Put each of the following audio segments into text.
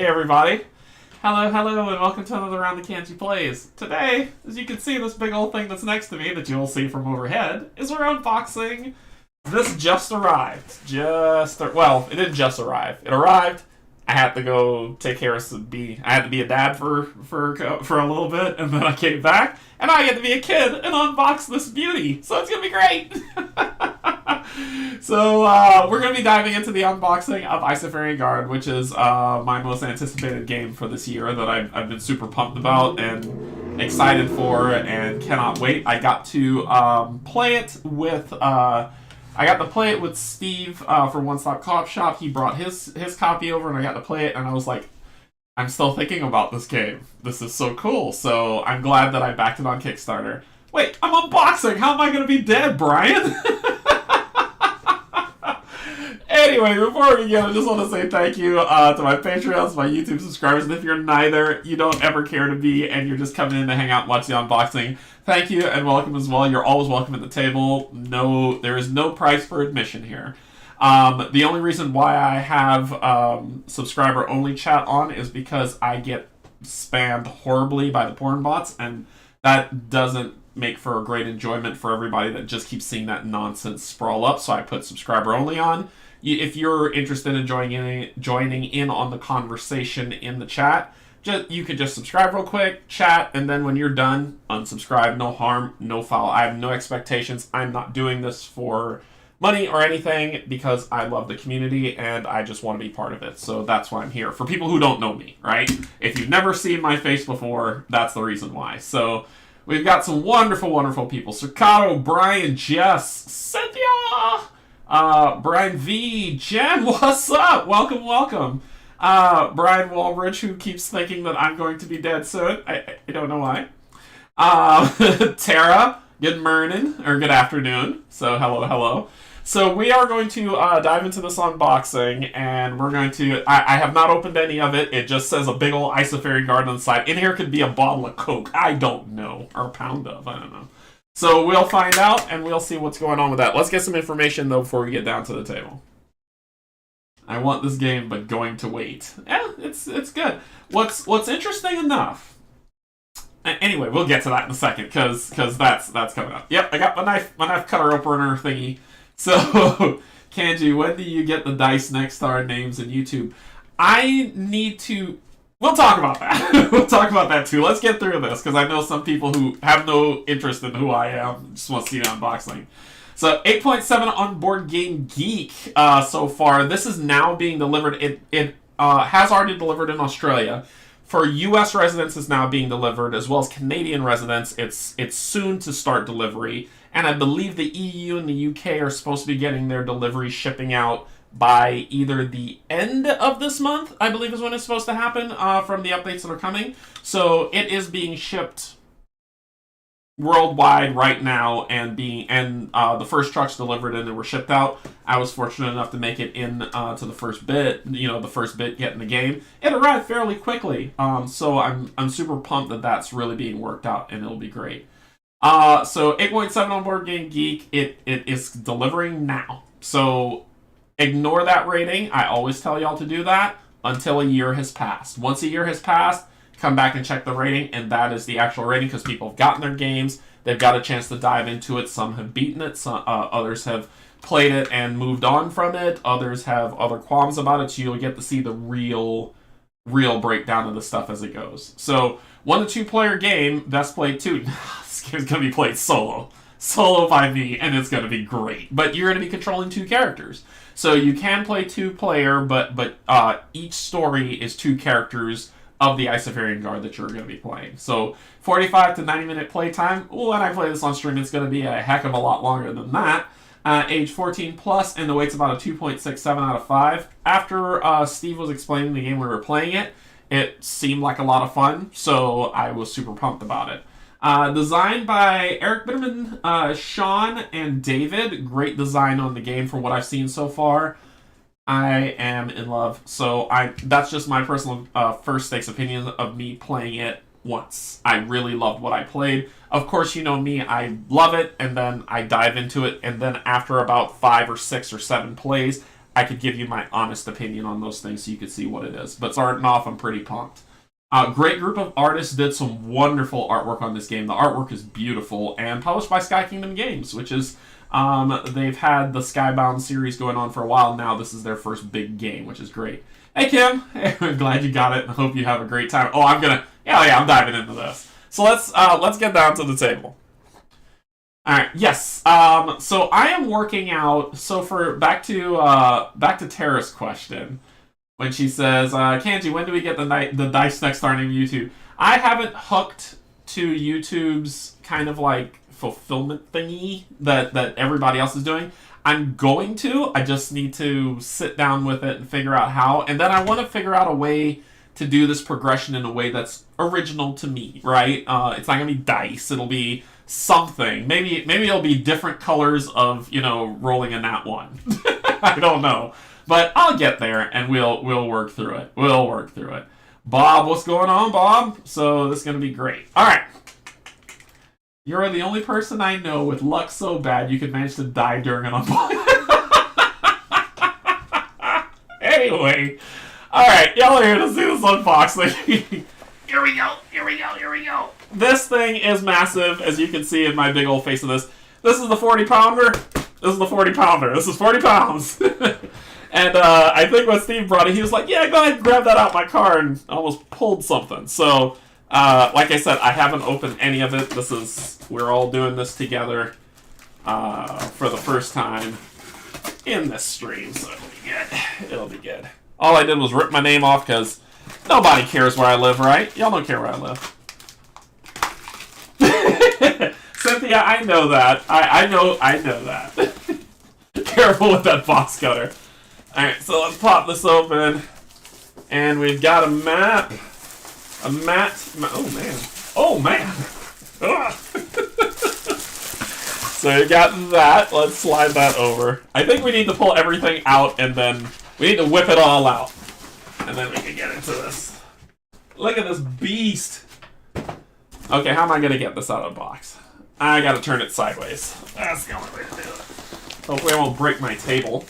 Hey everybody. Hello, hello, and welcome to another round of Canje Plays. Today, as you can see, this big old thing that's next to me that you'll see from overhead is we're unboxing. This just arrived. Well, it didn't just arrive. It arrived. I had to go take care of I had to be a dad for a little bit, and then I came back, and I get to be a kid and unbox this beauty. So it's gonna be great. So we're going to be diving into the unboxing of Isofarian Guard, which is my most anticipated game for this year that I've been super pumped about and excited for and cannot wait. I got to play it with Steve for One Stop Co-op Shop. He brought his copy over and I got to play it, and I was like, I'm still thinking about this game. This is so cool. So I'm glad that I backed it on Kickstarter. Wait, I'm unboxing. How am I going to be dead, Brian? Anyway, before we begin, I just want to say thank you to my Patreons, my YouTube subscribers, and if you're neither, you don't ever care to be, and you're just coming in to hang out and watch the unboxing, thank you and welcome as well. You're always welcome at the table. No, there is no price for admission here. The only reason why I have subscriber-only chat on is because I get spammed horribly by the porn bots, and that doesn't make for a great enjoyment for everybody that just keeps seeing that nonsense sprawl up, so I put subscriber-only on. If you're interested in joining in on the conversation in the chat, you could just subscribe real quick, chat, and then when you're done, unsubscribe. No harm, no foul. I have no expectations. I'm not doing this for money or anything because I love the community and I just want to be part of it. So that's why I'm here. For people who don't know me, right? If you've never seen my face before, that's the reason why. So we've got some wonderful, wonderful people. Circato, Brian, Jess, Cynthia, Brian V, Jen, what's up? Welcome, welcome. Brian Walbridge, who keeps thinking that I'm going to be dead soon. I don't know why. Tara, good morning, or good afternoon. So hello, hello. So we are going to dive into this unboxing, and we're going to... I have not opened any of it. It just says a big old Isofarian Guard on the side. In here could be a bottle of Coke. I don't know. Or a pound of. I don't know. So we'll find out, and we'll see what's going on with that. Let's get some information, though, before we get down to the table. I want this game, but going to wait. Yeah, it's good. What's interesting enough... Anyway, we'll get to that in a second, because that's coming up. Yep, I got my knife cutter opener thingy. So, Canje, when do you get the dice next to our names in YouTube? I need to... We'll talk about that. We'll talk about that too. Let's get through this, because I know some people who have no interest in who I am, just want to see the unboxing. So, 8.7 on Board Game Geek so far. This is now being delivered. It has already delivered in Australia. For U.S. residents, it's now being delivered, as well as Canadian residents. It's soon to start delivery. And I believe the EU and the UK are supposed to be getting their delivery shipping out by either the end of this month, I believe is when it's supposed to happen, from the updates that are coming. So it is being shipped worldwide right now, and the first trucks delivered and they were shipped out. I was fortunate enough to make it in to the first bit, the first bit getting the game. It arrived fairly quickly, so I'm super pumped that that's really being worked out, and it'll be great. So 8.7 on Board Game Geek, it is delivering now. So ignore that rating. I always tell y'all to do that until a year has passed. Once a year has passed, come back and check the rating, and that is the actual rating, because people have gotten their games, they've got a chance to dive into it. Some have beaten it, others have played it and moved on from it, others have other qualms about it, so you'll get to see the real breakdown of the stuff as it goes. So 1 to 2 player game, best played 2. This game's going to be played solo by me, and it's going to be great. But you're going to be controlling 2 characters. So you can play 2 player, but each story is 2 characters of the Isofarian Guard that you're going to be playing. So 45 to 90 minute playtime. When I play this on stream, it's going to be a heck of a lot longer than that. Age 14 plus, and the weight's about a 2.67 out of 5. After Steve was explaining the game we were playing it seemed like a lot of fun, so I was super pumped about it. Designed by Eric Bitterman, Sean, and David. Great design on the game from what I've seen so far. I am in love. So that's just my personal first stakes opinion of me playing it once. I really loved what I played. Of course, you know me, I love it, and then I dive into it, and then after about 5 or 6 or 7 plays, I could give you my honest opinion on those things so you could see what it is. But starting off, I'm pretty pumped. Great group of artists did some wonderful artwork on this game. The artwork is beautiful and published by Sky Kingdom Games, which is they've had the Skybound series going on for a while now. This is their first big game, which is great. Hey Kim, I'm glad you got it and hope you have a great time. Oh, I'm diving into this. So let's get down to the table. All right. Yes. So I am working out. So for back to Tara's question, when she says, "Canje, when do we get the dice next starting YouTube?" I haven't hooked to YouTube's kind of like fulfillment thingy that everybody else is doing. I'm going to. I just need to sit down with it and figure out how. And then I want to figure out a way to do this progression in a way that's original to me, right? It's not going to be dice. It'll be something. Maybe it'll be different colors of, rolling a nat 1. I don't know. But I'll get there, and we'll work through it. We'll work through it. Bob, what's going on, Bob? So this is going to be great. All right. You're the only person I know with luck so bad you could manage to die during an unboxing. Anyway. Alright, y'all are here to see this unboxing. Here we go. This thing is massive, as you can see in my big old face of this. This is the 40-pounder. This is 40 pounds. And I think when Steve brought it, he was like, yeah, go ahead and grab that out of my car, and almost pulled something. So, like I said, I haven't opened any of it. We're all doing this together for the first time in this stream, so it'll be good. All I did was rip my name off because nobody cares where I live, right? Y'all don't care where I live. Cynthia, I know that. I know that. Careful with that box cutter. Alright, so let's pop this open. And we've got a map. Oh, man. So you got that. Let's slide that over. I think we need to pull everything out and then we need to whip it all out. And then we can get into this. Look at this beast. Okay, how am I going to get this out of the box? I got to turn it sideways. That's the only way to do it. Hopefully I won't break my table.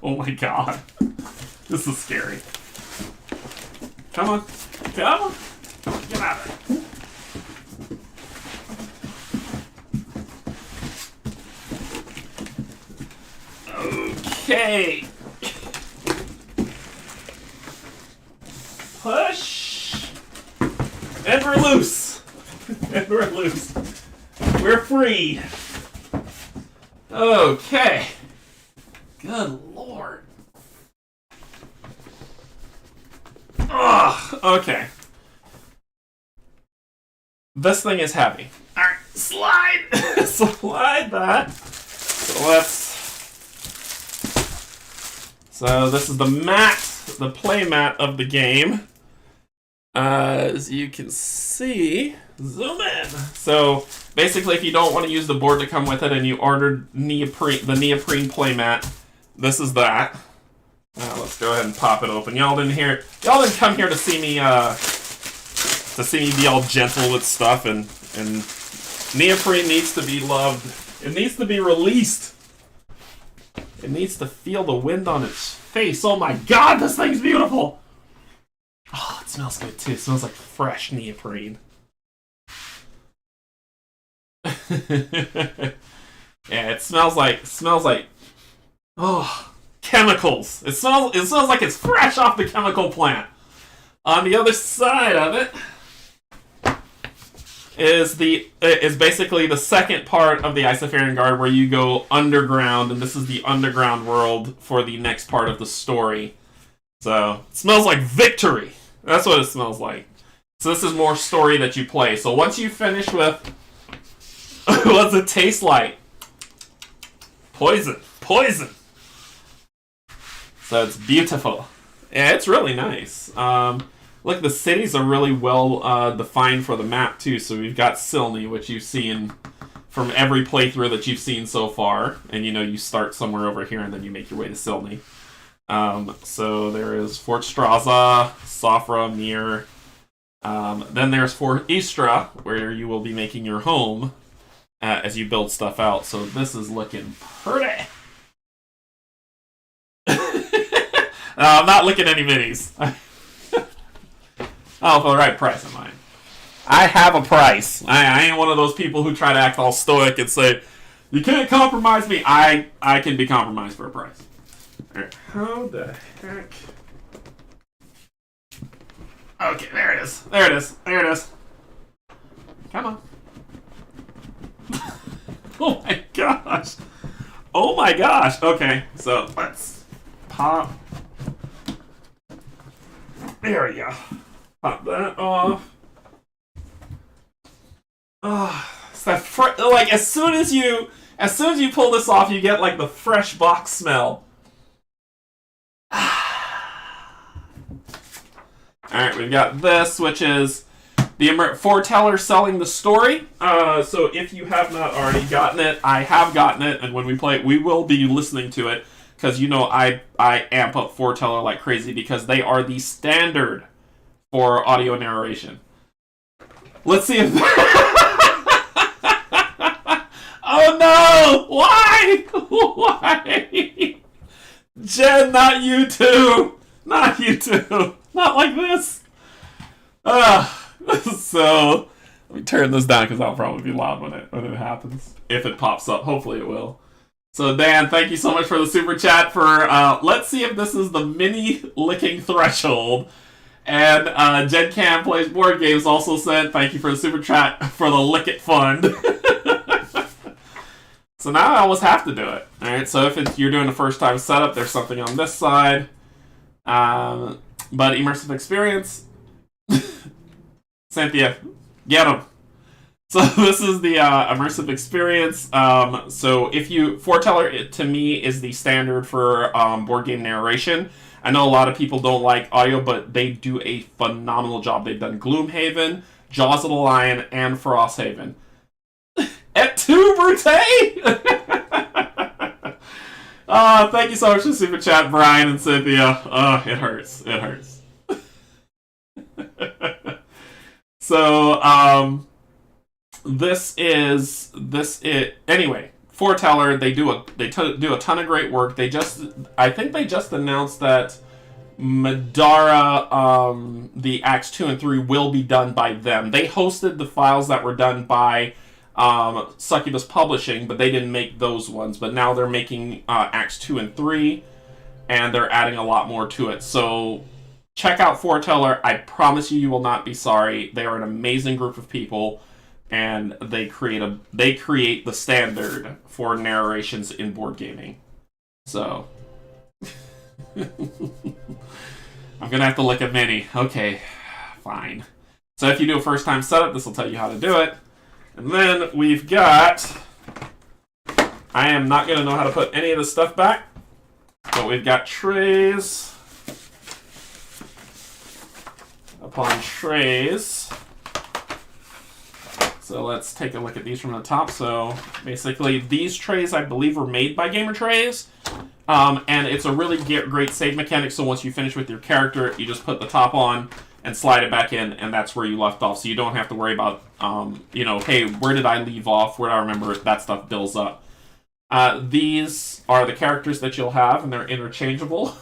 Oh my god. This is scary. Come on. Get out of it. Okay. Push. And we're loose. We're free. Okay. Good lord. Ugh. Okay. This thing is heavy. Alright, slide! Slide that. So this is the mat, the play mat of the game. As you can see, zoom in. So basically, if you don't want to use the board to come with it and you ordered the neoprene play mat, this is that. Let's go ahead and pop it open. Y'all didn't come here to see me be all gentle with stuff, and neoprene needs to be loved. It needs to be released. It needs to feel the wind on its face. Oh my god, this thing's beautiful! Oh, it smells good too. It smells like fresh neoprene. Yeah, it smells like chemicals. It smells like it's fresh off the chemical plant. On the other side of it is basically the second part of the Isofarian Guard, where you go underground, and this is the underground world for the next part of the story. So it smells like victory. That's what it smells like. So this is more story that you play. So once you finish with what's it taste like? Poison. So it's beautiful. Yeah, it's really nice. Look, the cities are really well defined for the map, too. So we've got Silney, which you've seen from every playthrough that you've seen so far. And, you start somewhere over here, and then you make your way to Silney. So there is Fort Straza, Safra, Mir. Then there's Fort Istra, where you will be making your home as you build stuff out. So this is looking pretty. I'm not looking at any minis. Oh, for the right price of mine. I have a price. I ain't one of those people who try to act all stoic and say, you can't compromise me. I can be compromised for a price. Alright, how the heck? Okay, there it is. There it is. There it is. Come on. Oh my gosh. Oh my gosh. Okay, so let's pop. There we go. Pop that off. It's that like as soon as you pull this off, you get like the fresh box smell. Alright, we've got this, which is the foreteller selling the story. So if you have not already gotten it, I have gotten it, and when we play it, we will be listening to it, because you know I amp up foreteller like crazy, because they are the standard for audio narration. Let's see if... Oh no! Why? Why? Jen, not you too! Not you too! Not like this! So, let me turn this down because that'll probably be loud when it happens. If it pops up. Hopefully it will. So, Dan, thank you so much for the super chat for, let's see if this is the mini licking threshold. And Jen Cam Plays Board Games also said, thank you for the super chat for the Lick It Fund. So now I almost have to do it. Alright, so if you're doing a first time setup, there's something on this side. But immersive experience. Cynthia, get them. So this is the immersive experience. So if you... Foreteller, to me, is the standard for board game narration. I know a lot of people don't like audio, but they do a phenomenal job. They've done Gloomhaven, Jaws of the Lion, and Frosthaven. Et tu, Brute? Thank you so much for the super chat, Brian and Cynthia. It hurts. It hurts. So, anyway, Foreteller, they do a ton of great work. I think they just announced that Madara, the Acts 2 and 3 will be done by them. They hosted the files that were done by Succubus Publishing, but they didn't make those ones. But now they're making Acts 2 and 3, and they're adding a lot more to it. So check out Foreteller. I promise you will not be sorry. They are an amazing group of people, and they create the standard for narrations in board gaming. So I'm gonna have to look at mini. Okay, fine. So if you do a first time setup, this will tell you how to do it. And then we've got... I am not going to know how to put any of this stuff back. But we've got trays upon trays. So let's take a look at these from the top. So basically these trays I believe were made by Gamer Trays. And it's a really great save mechanic. So once you finish with your character, you just put the top on and slide it back in, and that's where you left off. So you don't have to worry about, hey, where did I leave off? Where do I remember it? That stuff builds up. These are the characters that you'll have, and they're interchangeable.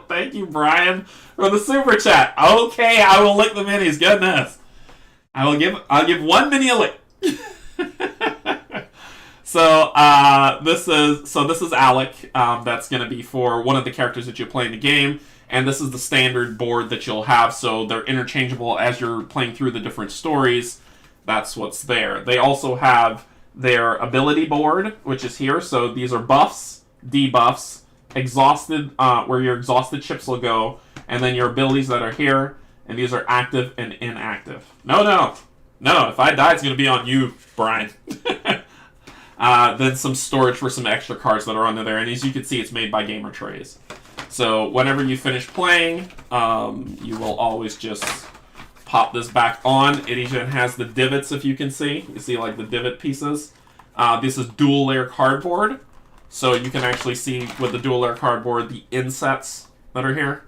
Thank you, Brian, for the super chat. Okay, I will lick the minis. Goodness, I'll give one mini a lick. So this is Alec. That's going to be for one of the characters that you play in the game. And this is the standard board that you'll have, so they're interchangeable as you're playing through the different stories. That's what's there. They also have their ability board, which is here. So these are buffs, debuffs, exhausted, where your exhausted chips will go, and then your abilities that are here, and these are active and inactive. No, if I die, it's going to be on you, Brian. Then some storage for some extra cards that are under there, and as you can see, it's made by Gamer Trays. So whenever you finish playing, you will always just pop this back on. It even has the divots, if you can see. You see like the divot pieces. This is dual layer cardboard. So you can actually see with the dual layer cardboard the insets that are here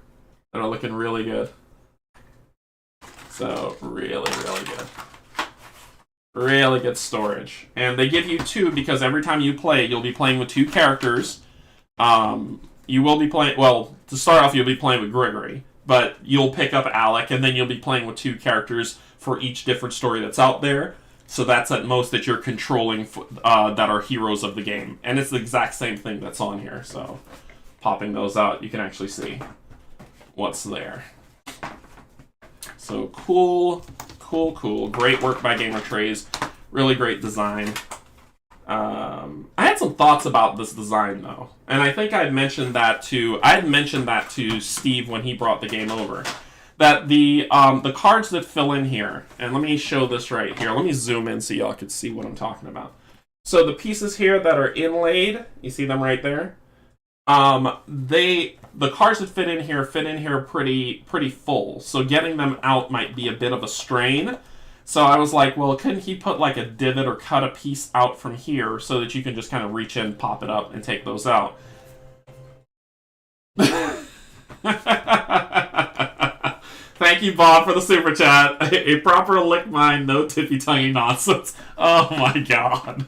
that are looking really good. So really, really good. Really good storage. And they give you two because every time you play, you'll be playing with two characters. you will be playing. Well, to start off, you'll be playing with Gregory, but you'll pick up Alec, and then you'll be playing with 2 characters for each different story that's out there. So that's at most that you're controlling that are heroes of the game, and it's the exact same thing that's on here. So, popping those out, you can actually see what's there. So cool. Great work by Gamer Trays. Really great design. I had some thoughts about this design though, and I think I had mentioned that to Steve when he brought the game over. That the cards that fill in here, and let me show this right here. Let me zoom in so y'all can see what I'm talking about. So the pieces here that are inlaid, you see them right there. The cards that fit in here pretty full. So getting them out might be a bit of a strain. So I was like, well, couldn't he put like a divot or cut a piece out from here so that you can just kind of reach in, pop it up, and take those out? Thank you, Bob, for the super chat. A proper lick mine, no tippy-tonguey nonsense. Oh my god.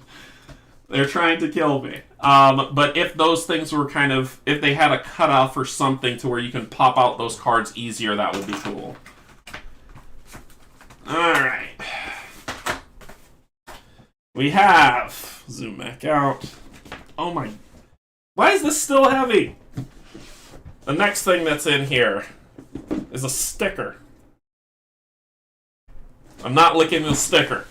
They're trying to kill me. But if those things were if they had a cutoff or something to where you can pop out those cards easier, that would be cool. Alright. We have... Zoom back out. Oh my... Why is this still heavy? The next thing that's in here is a sticker. I'm not licking the sticker.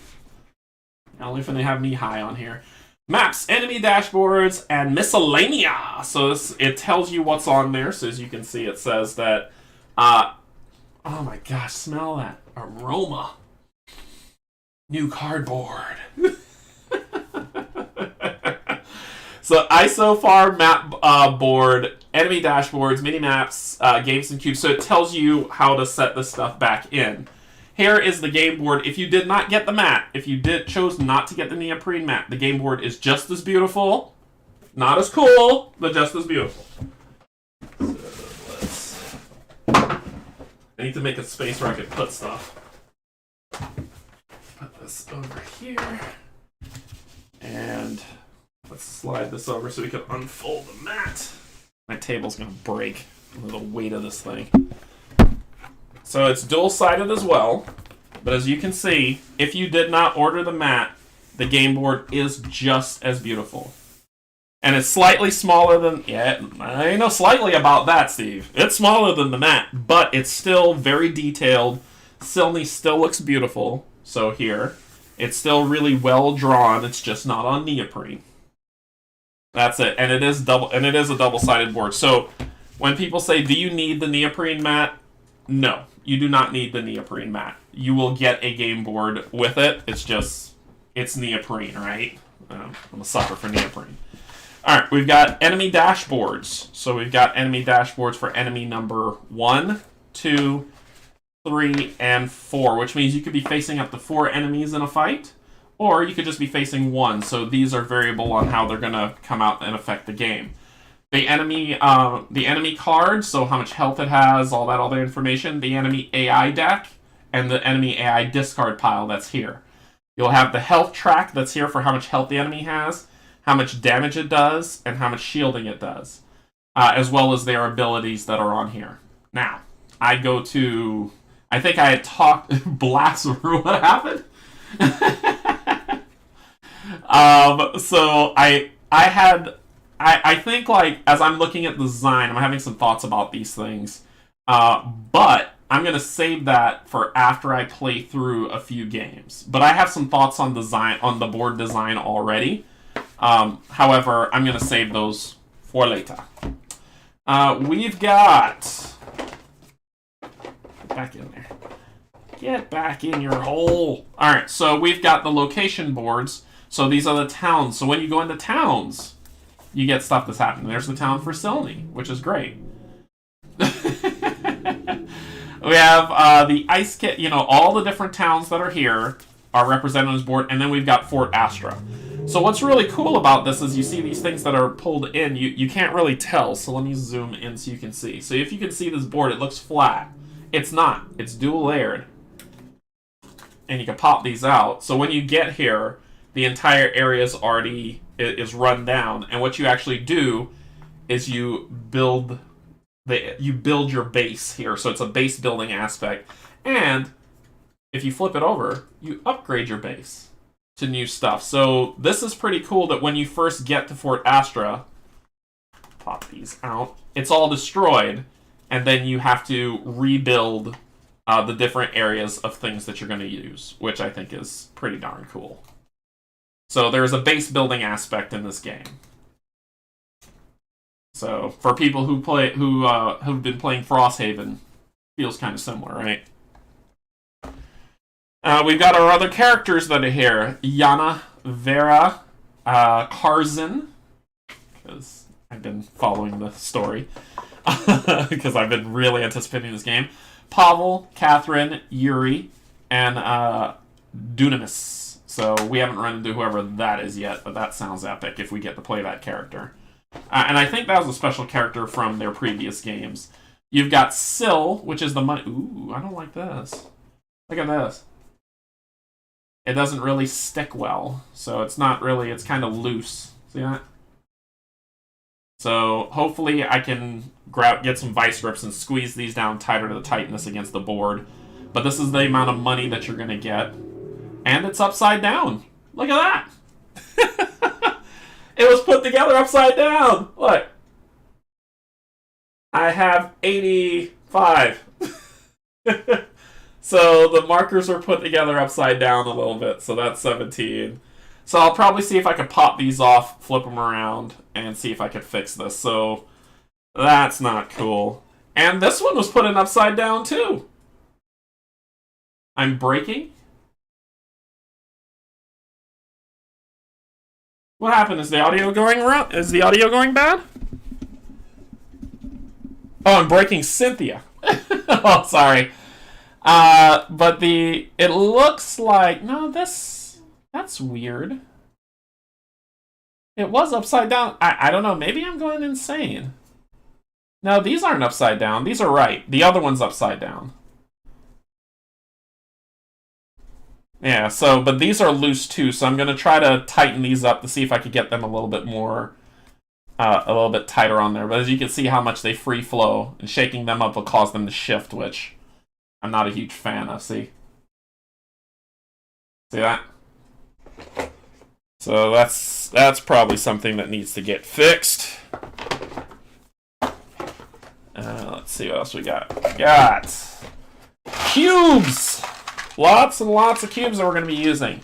Only if they have me high on here. Maps, enemy dashboards, and miscellanea. So it tells you what's on there. So as you can see, it says that... oh my gosh, smell that aroma. New cardboard. So Isofar map board, enemy dashboards, mini maps, games and cubes. So it tells you how to set this stuff back in. Here is the game board. If you did not get the mat, if you chose not to get the neoprene mat, the game board is just as beautiful. Not as cool, but just as beautiful. So I need to make a space where I can put stuff. Put this over here. And let's slide this over so we can unfold the mat. My table's going to break with the weight of this thing. So it's dual-sided as well. But as you can see, if you did not order the mat, the game board is just as beautiful. And it's slightly smaller than... Yeah, I know slightly about that, Steve. It's smaller than the mat, but it's still very detailed. Silney still looks beautiful. So here, it's still really well drawn. It's just not on neoprene. That's it. And it is a double-sided board. So when people say, do you need the neoprene mat? No, you do not need the neoprene mat. You will get a game board with it. It's neoprene, right? I'm a sucker for neoprene. Alright, we've got enemy dashboards. So we've got enemy dashboards for enemy number 1, 2, 3, and 4, which means you could be facing up to 4 enemies in a fight, or you could just be facing 1. So these are variable on how they're going to come out and affect the game. The enemy cards, so how much health it has, all that information. The enemy AI deck, and the enemy AI discard pile that's here. You'll have the health track that's here for how much health the enemy has, how much damage it does, and how much shielding it does, as well as their abilities that are on here. Now, I think I had talked blast through what happened. So I think, like, as I'm looking at the design, I'm having some thoughts about these things. But I'm going to save that for after I play through a few games. But I have some thoughts on the board design already. However, I'm going to save those for later. We've got... Get back in there. Get back in your hole. Alright, so we've got the location boards. So these are the towns. So when you go into towns, you get stuff that's happening. There's the town for Silney, which is great. We have the Ice Kit, all the different towns that are here are represented on this board, and then we've got Fort Astra. So what's really cool about this is you see these things that are pulled in. You can't really tell, so let me zoom in so you can see. So if you can see this board, it looks flat. It's not. It's dual layered. And you can pop these out. So when you get here, the entire area is run down, and what you actually do is you build your base here. So it's a base building aspect. And if you flip it over, you upgrade your base to new stuff. So this is pretty cool that when you first get to Fort Astra, pop these out, it's all destroyed, and then you have to rebuild the different areas of things that you're going to use, which I think is pretty darn cool. So there's a base building aspect in this game. So for people who've been playing Frosthaven, feels kind of similar, right? We've got our other characters that are here. Yana, Vera, Karzin, because I've been following the story, because I've been really anticipating this game. Pavel, Catherine, Yuri, and Dunamis. So we haven't run into whoever that is yet, but that sounds epic if we get to play that character. And I think that was a special character from their previous games. You've got Syl, which is the money. Ooh, I don't like this. Look at this. It doesn't really stick well, so it's not really, it's kind of loose. See that? So hopefully I can get some vice grips and squeeze these down tighter to the tightness against the board. But this is the amount of money that you're going to get. And it's upside down. Look at that! It was put together upside down! Look. I have 85. So the markers are put together upside down a little bit, so that's 17. So I'll probably see if I could pop these off, flip them around, and see if I could fix this. So that's not cool. And this one was put in upside down too. I'm breaking? What happened? Is the audio going wrong? Is the audio going bad? Oh, I'm breaking Cynthia. Oh, sorry. But it looks like, no, that's weird. It was upside down. I don't know, maybe I'm going insane. No, these aren't upside down. These are right. The other one's upside down. Yeah, so, but these are loose too, so I'm going to try to tighten these up to see if I could get them a little bit more, a little bit tighter on there. But as you can see how much they free flow, and shaking them up will cause them to shift, which I'm not a huge fan of, see? See that? So that's probably something that needs to get fixed. Let's see what else we got. We got cubes! Lots and lots of cubes that we're going to be using.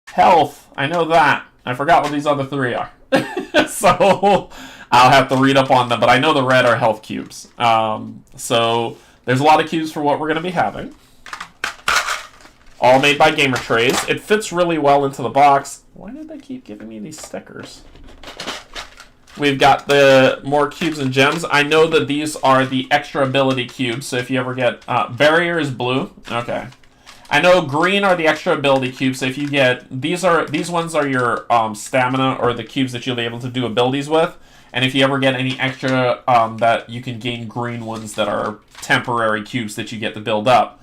Health, I know that. I forgot what these other three are. So I'll have to read up on them, but I know the red are health cubes. So there's a lot of cubes for what we're going to be having. All made by Gamer Trays. It fits really well into the box. Why did they keep giving me these stickers? We've got the more cubes and gems. I know that these are the extra ability cubes, so if you ever get... barrier is blue. Okay. I know green are the extra ability cubes, so if you get... These ones are your stamina, or the cubes that you'll be able to do abilities with. And if you ever get any extra, that you can gain green ones that are temporary cubes that you get to build up.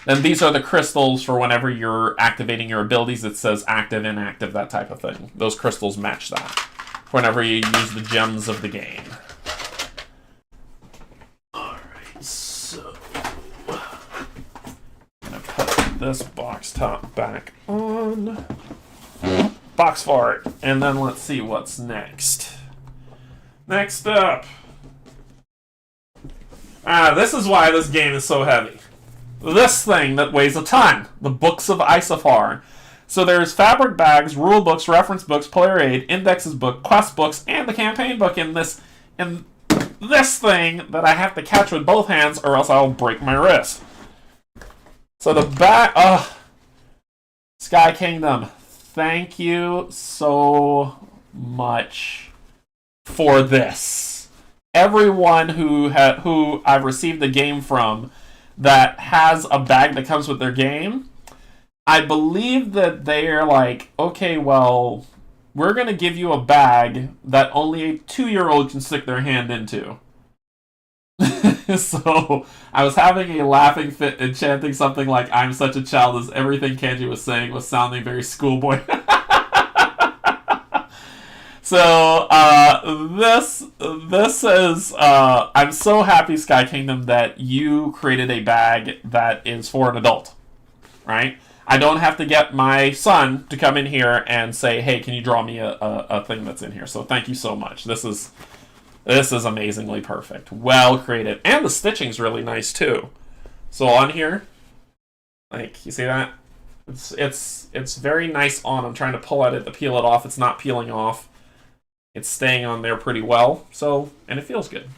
Then these are the crystals for whenever you're activating your abilities. It says active, inactive, that type of thing. Those crystals match that whenever you use the gems of the game. Alright, so I'm going to put this box top back on. Box fart. And then let's see what's next. Next up. This is why this game is so heavy. This thing that weighs a ton. The Books of Isofar. So there's fabric bags, rule books, reference books, player aid, indexes book, quest books, and the campaign book in this thing that I have to catch with both hands or else I'll break my wrist. So the back... Sky Kingdom, thank you so much for this. Everyone who I've received the game from that has a bag that comes with their game, I believe that they're like, okay, well, we're going to give you a bag that only a 2-year-old can stick their hand into. So I was having a laughing fit and chanting something like, I'm such a child, as everything Canje was saying was sounding very schoolboy. So, this is, I'm so happy, Sky Kingdom, that you created a bag that is for an adult, right? I don't have to get my son to come in here and say, hey, can you draw me a thing that's in here? So thank you so much. This is amazingly perfect. Well created. And the stitching's really nice, too. So on here, like, you see that? It's very nice on. I'm trying to pull at it to peel it off. It's not peeling off. It's staying on there pretty well. So, and it feels good.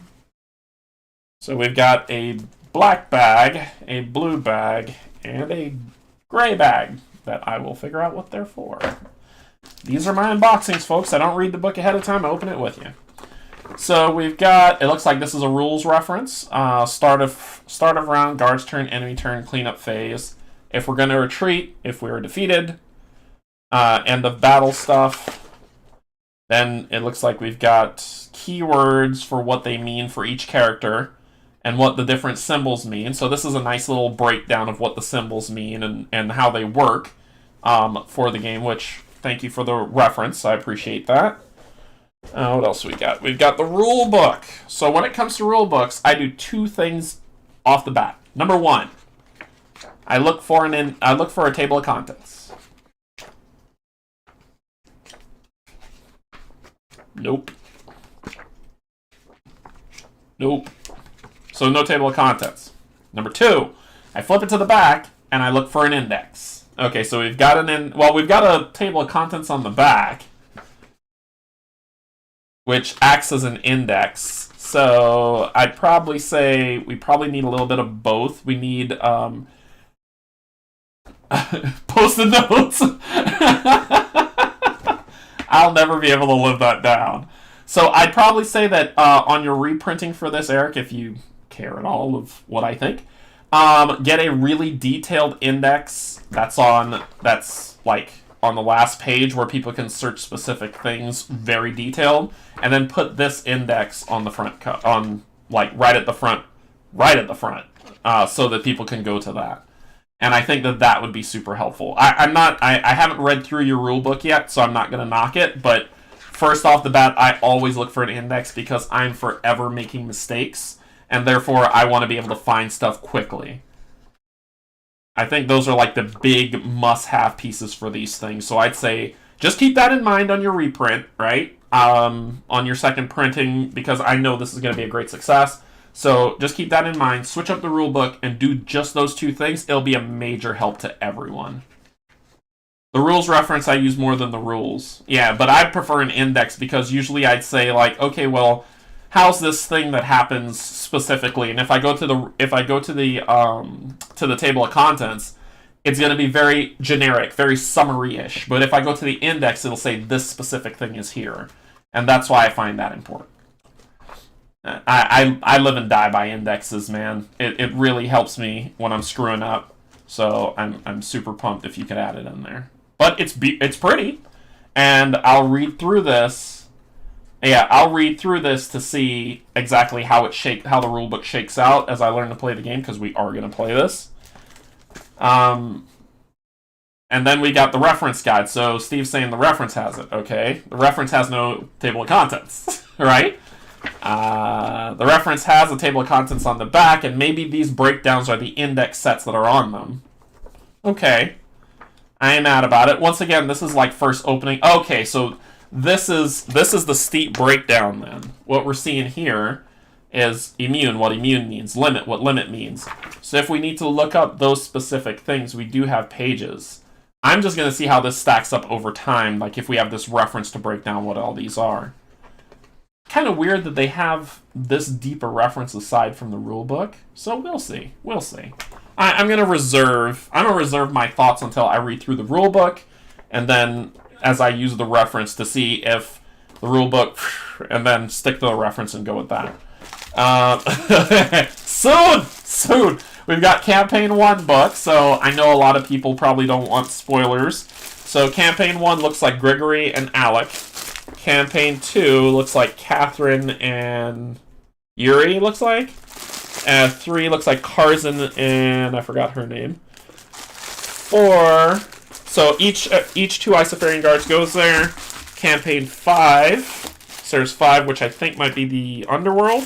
So we've got a black bag, a blue bag, and a gray bag that I will figure out what they're for. These are my unboxings, folks. I don't read the book ahead of time. I open it with you. So we've got, it looks like this is a rules reference. Start of round, guard's turn, enemy turn, cleanup phase. If we're going to retreat, if we were defeated, end of battle stuff. Then it looks like we've got keywords for what they mean for each character and what the different symbols mean. So this is a nice little breakdown of what the symbols mean and how they work for the game, which, thank you for the reference. I appreciate that. What else we got? We've got the rule book. So when it comes to rule books, I do two things off the bat. Number one, I look for a table of contents. Nope. Nope. So no table of contents. Number two, I flip it to the back and I look for an index. Okay, so we've got we've got a table of contents on the back, which acts as an index. So I'd probably say we probably need a little bit of both. We need post-it notes. I'll never be able to live that down. So I'd probably say that on your reprinting for this, Eric, if you care at all of what I think, get a really detailed index that's like on the last page where people can search specific things, very detailed, and then put this index on the front, right at the front, so that people can go to that. And I think that would be super helpful. I haven't read through your rule book yet, so I'm not going to knock it. But first off the bat, I always look for an index because I'm forever making mistakes. And therefore, I want to be able to find stuff quickly. I think those are like the big must-have pieces for these things. So I'd say just keep that in mind on your reprint, right? On your second printing, because I know this is going to be a great success. So just keep that in mind. Switch up the rule book and do just those two things. It'll be a major help to everyone. The rules reference I use more than the rules. Yeah, but I prefer an index because usually I'd say like, okay, well, how's this thing that happens specifically? And if I go to the table of contents, it's going to be very generic, very summary-ish. But if I go to the index, it'll say this specific thing is here, and that's why I find that important. I live and die by indexes, man. It really helps me when I'm screwing up. So I'm super pumped if you could add it in there. But it's pretty, and I'll read through this. Yeah, I'll read through this to see exactly how the rulebook shakes out as I learn to play the game, because we are going to play this. And then we got the reference guide. So Steve's saying the reference has it. Okay, the reference has no table of contents, right? The reference has a table of contents on the back, and maybe these breakdowns are the index sets that are on them. Okay, I ain't mad about it. Once again, this is like first opening. Okay, so this is the steep breakdown then. What we're seeing here is immune, what immune means, limit, what limit means. So if we need to look up those specific things, we do have pages. I'm just going to see how this stacks up over time, like if we have this reference to break down what all these are. Kind of weird that they have this deeper reference aside from the rule book. So we'll see. We'll see. I'm gonna reserve my thoughts until I read through the rule book, and then as I use the reference to see if the rule book, and then stick to the reference and go with that. Soon. We've got Campaign 1 book, so I know a lot of people probably don't want spoilers. So Campaign 1 looks like Gregory and Alec. Campaign 2 looks like Catherine and Yuri, looks like. 3 looks like Karzin and I forgot her name. 4. So each 2 Isofarian Guards goes there. Campaign 5. So there's 5, which I think might be the Underworld.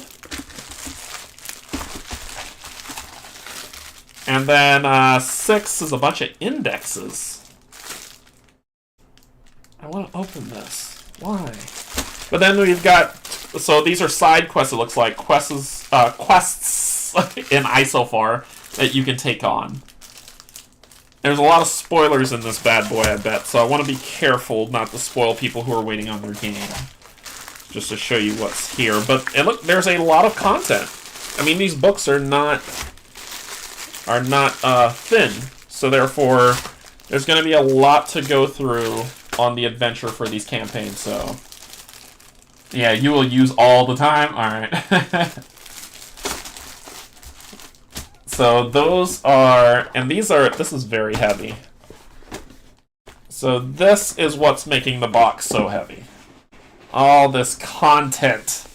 And then 6 is a bunch of indexes. I want to open this. Why? But then we've got... So these are side quests, it looks like. Quests in Isofar that you can take on. There's a lot of spoilers in this bad boy, I bet. So I want to be careful not to spoil people who are waiting on their game. Just to show you what's here. But there's a lot of content. I mean, these books are not thin. So therefore, there's going to be a lot to go through on the adventure for these campaigns. So, yeah, you will use all the time. All right. So those are, and these are, this is very heavy. So this is what's making the box so heavy. All this content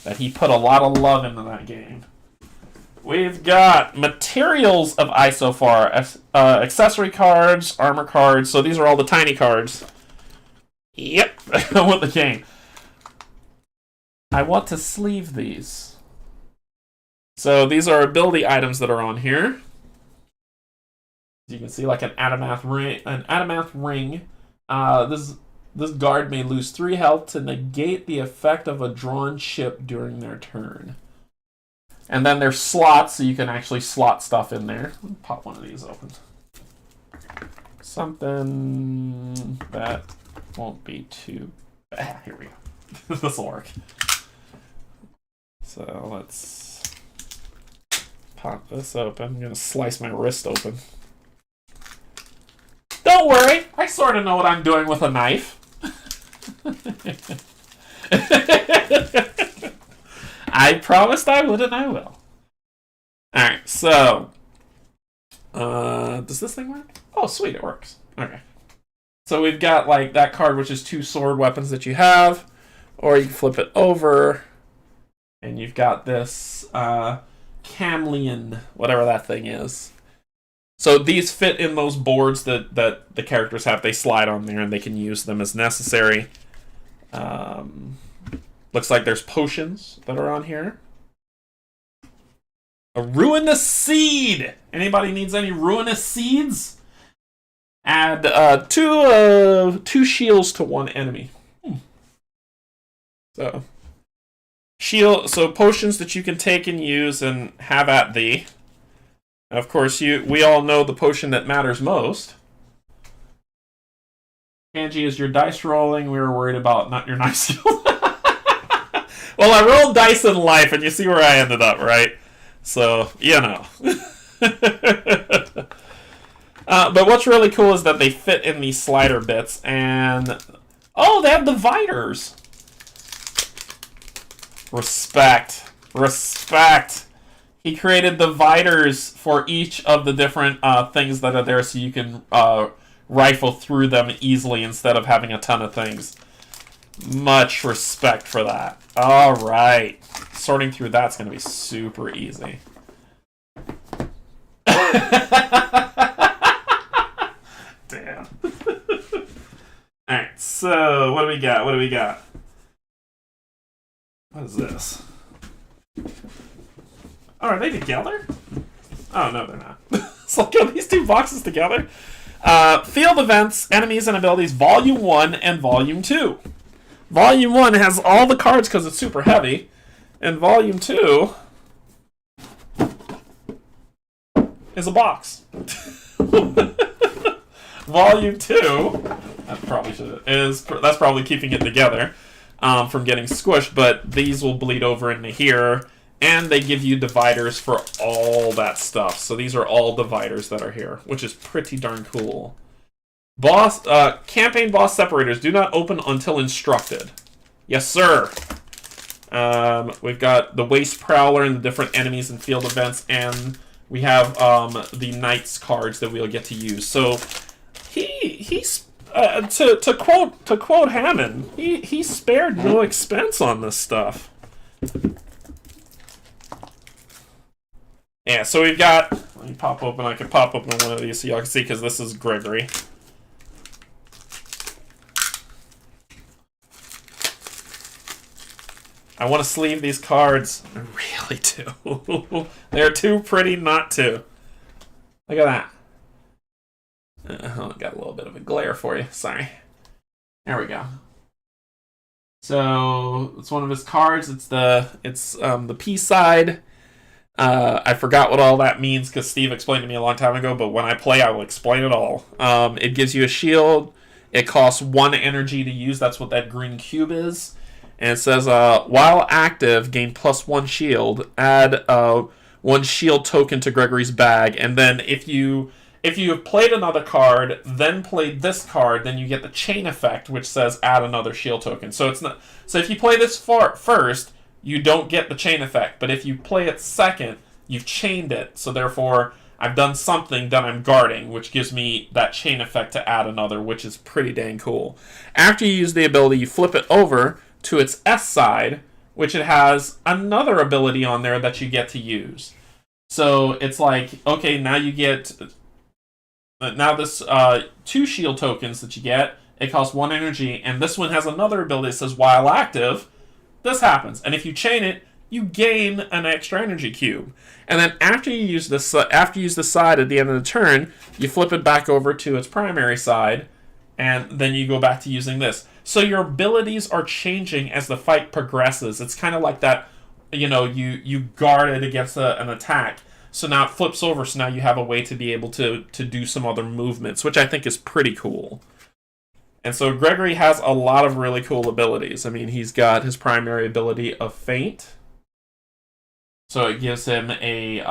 that he put a lot of love into that game. We've got materials of Isofar, accessory cards, armor cards. So these are all the tiny cards. Yep, with the game. I want to sleeve these. So these are ability items that are on here. You can see like an Adamanth ring. This guard may lose 3 health to negate the effect of a drawn chip during their turn. And then there's slots, so you can actually slot stuff in there. Let me pop one of these open. Something that won't be too bad. Here we go. This will work. So let's pop this open. I'm going to slice my wrist open. Don't worry, I sort of know what I'm doing with a knife. I promised I would, and I will. Alright, so... does this thing work? Oh, sweet, it works. Okay. So we've got, like, that card, which is 2 sword weapons that you have. Or you can flip it over. And you've got this, Camlian, whatever that thing is. So these fit in those boards that the characters have. They slide on there, and they can use them as necessary. Looks like there's potions that are on here. A ruinous seed! Anybody needs any ruinous seeds? Add 2 shields to 1 enemy. So potions that you can take and use and have at thee. And of course, we all know the potion that matters most. Canje is your dice rolling. We were worried about not your knife skill. Well, I rolled dice in life, and you see where I ended up, right? So, you know. But what's really cool is that they fit in these slider bits, and... Oh, they have dividers! Respect. Respect! He created dividers for each of the different things that are there, so you can rifle through them easily instead of having a ton of things. Much respect for that. Alright. Sorting through that's going to be super easy. Damn. Alright, so what do we got? What do we got? What is this? Oh, are they together? Oh, no, they're not. So, are these 2 boxes together? Field events, enemies, and abilities, Volume 1 and Volume 2. Volume 1 has all the cards because it's super heavy. And Volume 2 is a box. Volume 2, that's probably keeping it together from getting squished, but these will bleed over into here. And they give you dividers for all that stuff. So these are all dividers that are here, which is pretty darn cool. Campaign boss separators do not open until instructed. Yes, sir. We've got the Waste Prowler and the different enemies and field events, and we have the Knights cards that we'll get to use. So he's to quote Hammond, he spared no expense on this stuff. Yeah, so we've got... Let me pop open. I can pop open one of these so y'all can see, because this is Gregory. I want to sleeve these cards. I really do. They're too pretty not to. Look at that. Got a little bit of a glare for you. Sorry. There we go. So it's one of his cards. It's the P side. I forgot what all that means because Steve explained to me a long time ago. But when I play, I will explain it all. It gives you a shield. It costs 1 energy to use. That's what that green cube is. And it says, while active, gain +1 shield. Add 1 shield token to Gregory's bag, and then if you have played another card, then played this card, then you get the chain effect, which says add another shield token. So it's not. So if you play this first, you don't get the chain effect. But if you play it second, you've chained it. So therefore, I've done something that I'm guarding, which gives me that chain effect to add another, which is pretty dang cool. After you use the ability, you flip it over to its S side, which it has another ability on there that you get to use. So it's like, okay, now you get this 2 shield tokens that you get. It costs 1 energy, and this one has another ability that says while active, this happens. And if you chain it, you gain an extra energy cube. And then after you use this side at the end of the turn, you flip it back over to its primary side, and then you go back to using this. So your abilities are changing as the fight progresses. It's kind of like that, you guard it against an attack. So now it flips over, so now you have a way to be able to do some other movements, which I think is pretty cool. And so Gregory has a lot of really cool abilities. I mean, he's got his primary ability of Feint. So it gives him it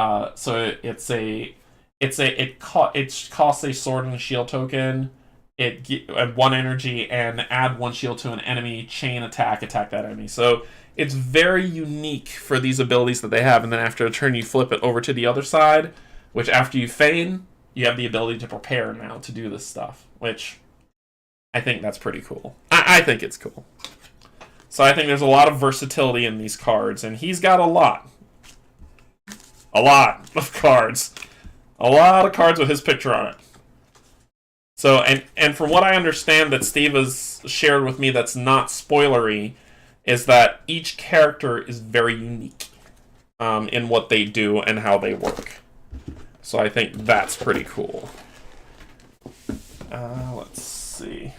costs a sword and a shield token. It 1 energy and add 1 shield to an enemy, chain attack that enemy. So it's very unique for these abilities that they have. And then after a turn, you flip it over to the other side, which after you feign, you have the ability to prepare now to do this stuff, which I think that's pretty cool. I think it's cool. So I think there's a lot of versatility in these cards, and he's got a lot of cards. A lot of cards with his picture on it. So, and from what I understand that Steve has shared with me that's not spoilery, is that each character is very unique in what they do and how they work. So I think that's pretty cool. Let's see.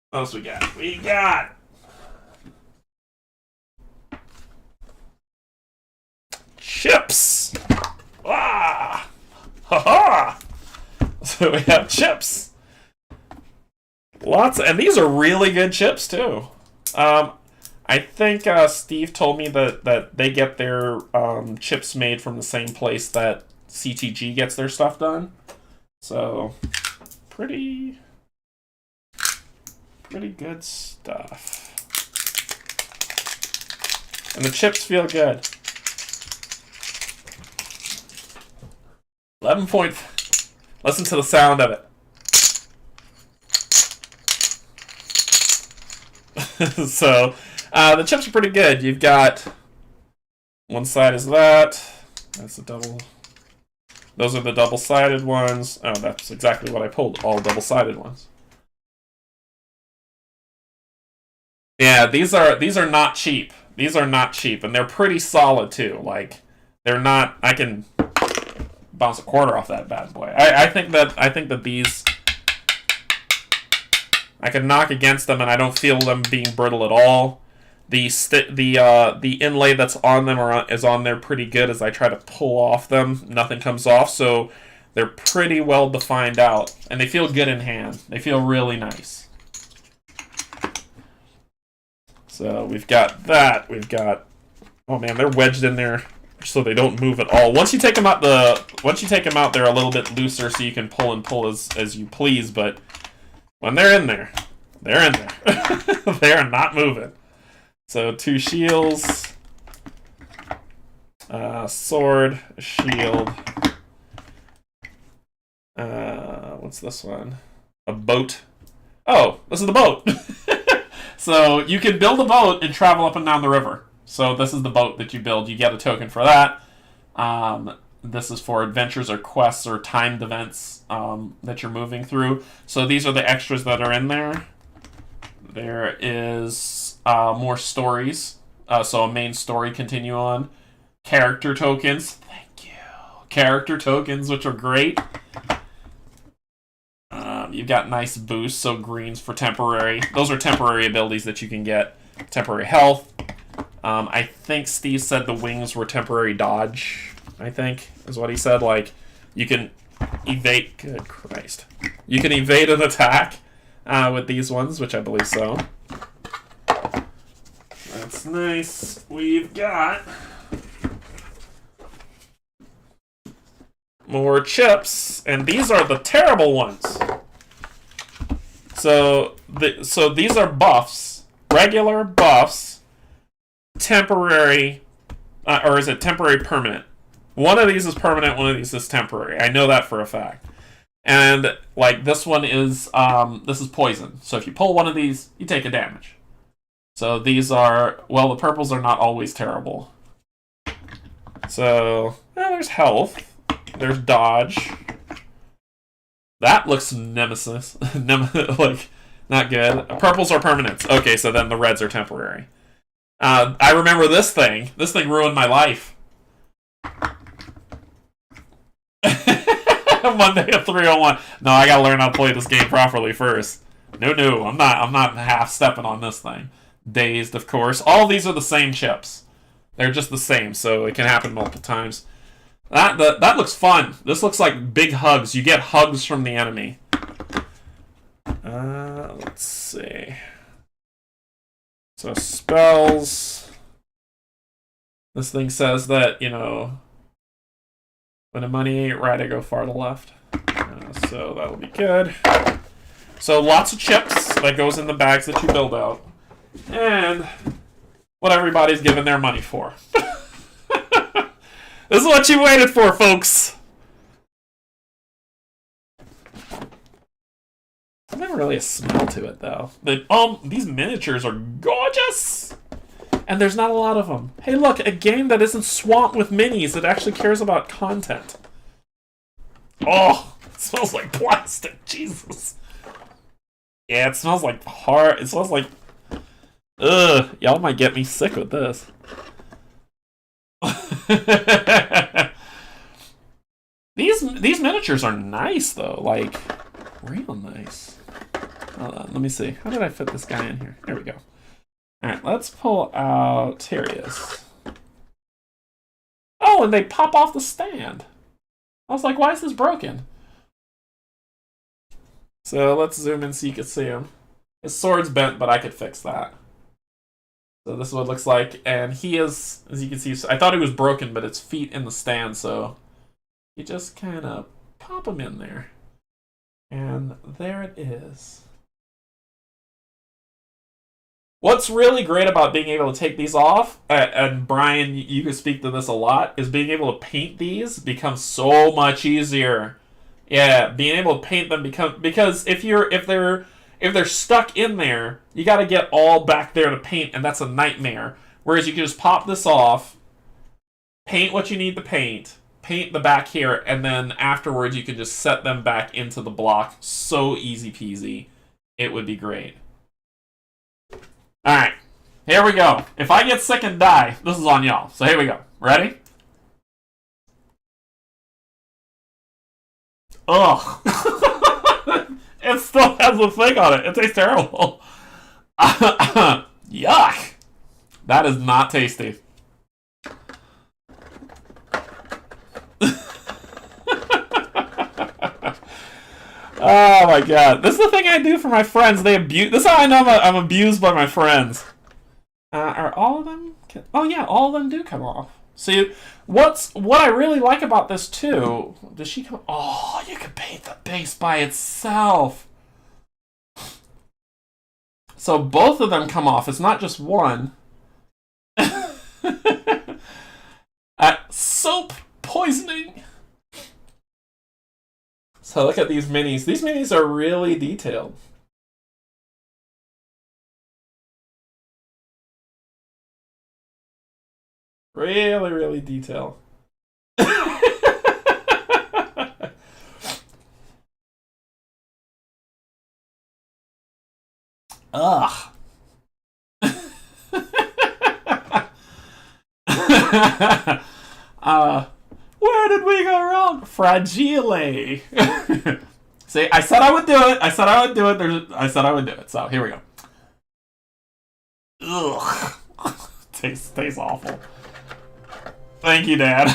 What else we got? We got chips! Ah! Ha-ha! So we have chips. Lots, and these are really good chips too. I think Steve told me that they get their chips made from the same place that CTG gets their stuff done. So pretty good stuff. And the chips feel good. 11 point. Listen to the sound of it. So, the chips are pretty good. You've got one side is that. That's the double. Those are the double-sided ones. Oh, that's exactly what I pulled. All double-sided ones. Yeah, these are not cheap. These are not cheap, and they're pretty solid too. Like, they're not. I can bounce a quarter off that bad boy. I think that these, I can knock against them and I don't feel them being brittle at all. The inlay that's on them is on there pretty good. As I try to pull off them, nothing comes off, so they're pretty well defined out, and they feel good in hand. They feel really nice. So we've got that. We've got, oh man, they're wedged in there so they don't move at all. Once you take them out, they're a little bit looser, so you can pull and pull as you please. But when they're in there, they're in there. They are not moving. So 2 shields, sword, a shield. What's this one? A boat. Oh, this is the boat. So you can build a boat and travel up and down the river. So this is the boat that you build. You get a token for that. This is for adventures or quests or timed events that you're moving through. So these are the extras that are in there. There is more stories so a main story continue on. Character tokens. Thank you. Character tokens, which are great. You've got nice boosts, so greens for temporary. Those are temporary abilities that you can get. Temporary health. I think Steve said the wings were temporary dodge, I think, is what he said. Like, you can evade... Good Christ. You can evade an attack with these ones, which I believe so. That's nice. We've got... more chips, and these are the terrible ones. So these are buffs, regular buffs, temporary, or is it temporary permanent? One of these is permanent, one of these is temporary. I know that for a fact. And like this one is, this is poison. So if you pull one of these, you take a damage. So these are, well, the purples are not always terrible. So there's health. There's dodge. That looks nemesis. Like, not good. Purples are permanents. Okay, so then the reds are temporary. I remember this thing. This thing ruined my life. Monday at 3:01. No, I gotta learn how to play this game properly first. No, I'm not half-stepping on this thing. Dazed, of course. All of these are the same chips. They're just the same, so it can happen multiple times. That looks fun. This looks like big hugs. You get hugs from the enemy. Let's see. So spells. This thing says that, you know, when the money ain't right, I go far to the left. So that'll be good. So lots of chips that goes in the bags that you build out. And what everybody's giving their money for. This is what you waited for, folks. There's never really a smell to it, though. These miniatures are gorgeous! And there's not a lot of them. Hey, look, a game that isn't swamped with minis that actually cares about content. Oh, it smells like plastic. Jesus. Yeah, it smells like hard. It smells like... Ugh, y'all might get me sick with this. These miniatures are nice though, like real nice. Hold on, let me see. How did I fit this guy in here? There we go. Alright, let's pull out... Here he is. Oh, and they pop off the stand. I was like, why is this broken? So let's zoom in so you can see him. His sword's bent, but I could fix that. So this is what it looks like, and he is, as you can see, I thought he was broken, but it's feet in the stand, so you just kind of pop him in there. And there it is. What's really great about being able to take these off, and Brian, you can speak to this a lot, is being able to paint these becomes so much easier. Yeah, being able to paint them because if they're stuck in there, you got to get all back there to paint, and that's a nightmare. Whereas you can just pop this off, paint what you need to paint the back here, and then afterwards you can just set them back into the block. So easy peasy. It would be great. Alright, here we go. If I get sick and die, this is on y'all. So here we go. Ready? Ugh. It still has the thing on it. It tastes terrible. Yuck. That is not tasty. Oh my god. This is the thing I do for my friends. They abuse. This is how I know I'm abused by my friends. Are all of them? Oh yeah, all of them do come off. See, what I really like about this too, does she come... Oh, you can paint the base by itself. So both of them come off. It's not just one. Soap poisoning. So look at these minis. These minis are really detailed. Really, really detailed. Ugh. Where did we go wrong? Fragile. See, I said I would do it. I said I would do it. I said I would do it. So here we go. Ugh. Tastes awful. Thank you, Dad.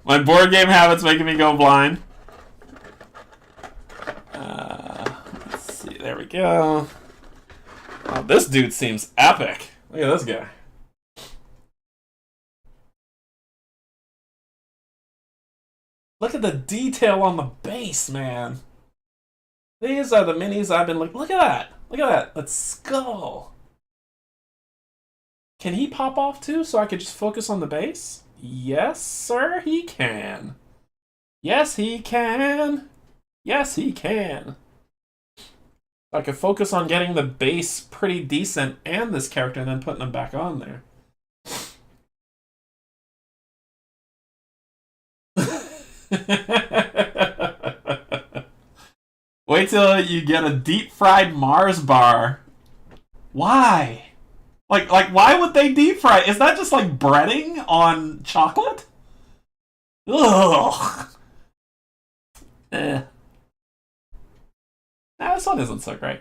My board game habit's making me go blind. Let's see. There we go. Oh, this dude seems epic. Look at this guy. Look at the detail on the base, man. These are the minis I've been looking. Look at that. Look at that. Let's go. Can he pop off too so I could just focus on the base? Yes, sir, he can. Yes, he can. Yes, he can. I could focus on getting the base pretty decent and this character and then putting them back on there. Wait till you get a deep fried Mars bar. Why? Like why would they deep fry? Is that just like breading on chocolate? Ugh. Nah, this one isn't so great.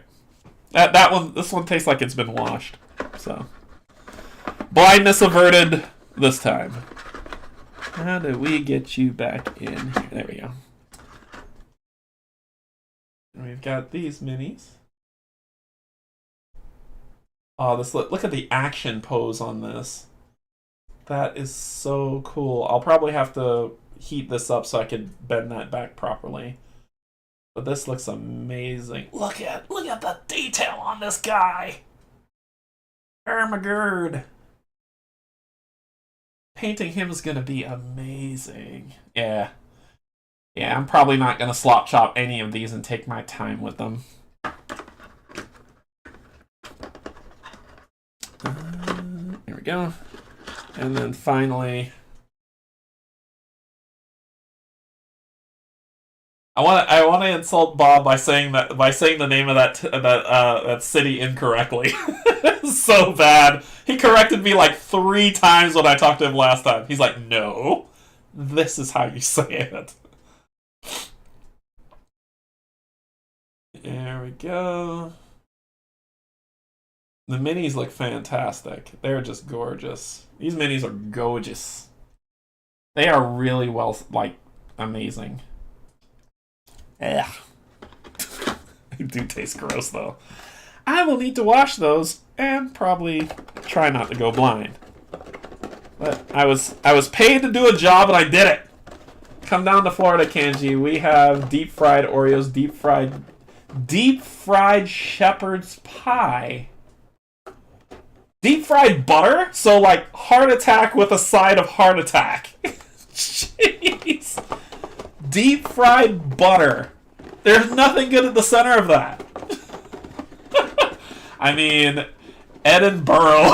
This one tastes like it's been washed. So blindness averted this time. How do we get you back in here? There we go. And we've got these minis. Oh, look at the action pose on this. That is so cool. I'll probably have to heat this up so I can bend that back properly. But this looks amazing. Look at the detail on this guy. Oh my god. Painting him is gonna be amazing. Yeah. Yeah, I'm probably not gonna slop chop any of these and take my time with them. There we go. And then finally, I want to insult Bob by saying the name of that city incorrectly. So bad. He corrected me like 3 times when I talked to him last time. He's like, "No, this is how you say it." There we go. The minis look fantastic. They're just gorgeous. These minis are gorgeous. They are really well, like, amazing. Ugh. They do taste gross, though. I will need to wash those and probably try not to go blind. But I was paid to do a job and I did it. Come down to Florida, Canje. We have deep fried Oreos, deep fried shepherd's pie. Deep fried butter? So, like, heart attack with a side of heart attack. Jeez. Deep fried butter. There's nothing good at the center of that. I mean, Edinburgh.